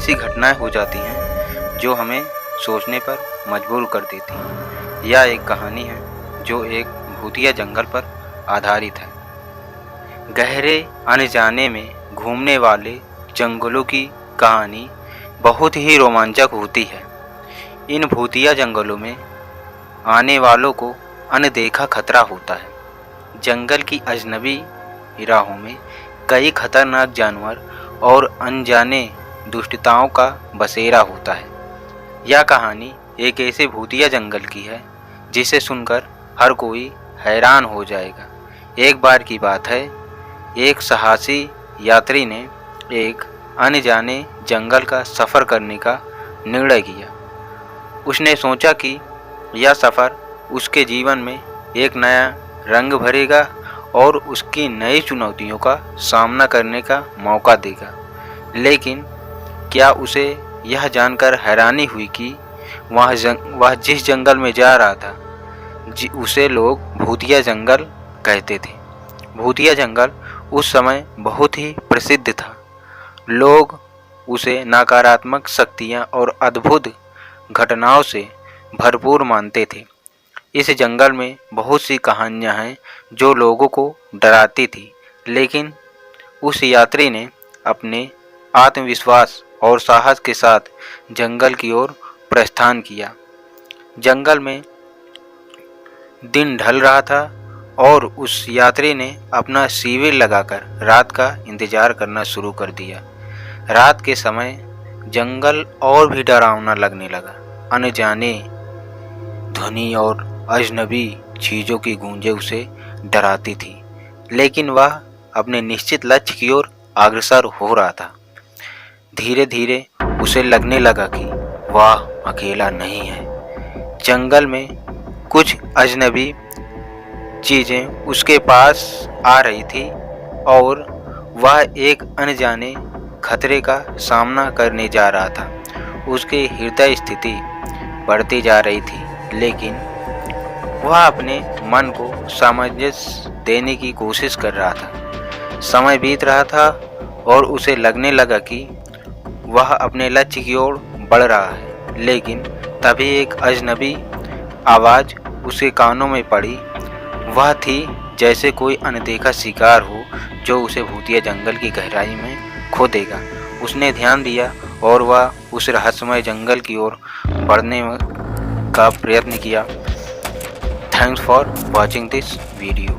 ऐसी घटनाएं हो जाती हैं जो हमें सोचने पर मजबूर कर देती हैं। यह एक कहानी है जो एक भूतिया जंगल पर आधारित है। गहरे अनजाने में घूमने वाले जंगलों की कहानी बहुत ही रोमांचक होती है। इन भूतिया जंगलों में आने वालों को अनदेखा खतरा होता है। जंगल की अजनबी राहों में कई खतरनाक जानवर और अनजाने दुष्टताओं का बसेरा होता है। यह कहानी एक ऐसे भूतिया जंगल की है जिसे सुनकर हर कोई हैरान हो जाएगा। एक बार की बात है, एक साहसी यात्री ने एक अनजाने जंगल का सफ़र करने का निर्णय किया। उसने सोचा कि यह सफ़र उसके जीवन में एक नया रंग भरेगा और उसकी नई चुनौतियों का सामना करने का मौका देगा। लेकिन क्या उसे यह जानकर हैरानी हुई कि वह जिस जंगल में जा रहा था उसे लोग भूतिया जंगल कहते थे। भूतिया जंगल उस समय बहुत ही प्रसिद्ध था। लोग उसे नकारात्मक शक्तियाँ और अद्भुत घटनाओं से भरपूर मानते थे। इस जंगल में बहुत सी कहानियाँ हैं जो लोगों को डराती थी, लेकिन उस यात्री ने अपने आत्मविश्वास और साहस के साथ जंगल की ओर प्रस्थान किया। जंगल में दिन ढल रहा था और उस यात्री ने अपना शिविर लगाकर रात का इंतजार करना शुरू कर दिया। रात के समय जंगल और भी डरावना लगने लगा। अनजाने ध्वनि और अजनबी चीज़ों की गूंजें उसे डराती थी, लेकिन वह अपने निश्चित लक्ष्य की ओर अग्रसर हो रहा था। धीरे धीरे उसे लगने लगा कि वह अकेला नहीं है। जंगल में कुछ अजनबी चीज़ें उसके पास आ रही थी और वह एक अनजाने खतरे का सामना करने जा रहा था। उसकी हृदय स्थिति बढ़ती जा रही थी, लेकिन वह अपने मन को सामंजस्य देने की कोशिश कर रहा था। समय बीत रहा था और उसे लगने लगा कि वह अपने लक्ष्य की ओर बढ़ रहा है, लेकिन तभी एक अजनबी आवाज़ उसके कानों में पड़ी। वह थी जैसे कोई अनदेखा शिकार हो जो उसे भूतिया जंगल की गहराई में खो देगा। उसने ध्यान दिया और वह उस रहस्यमय जंगल की ओर बढ़ने का प्रयत्न किया। Thanks for watching this video.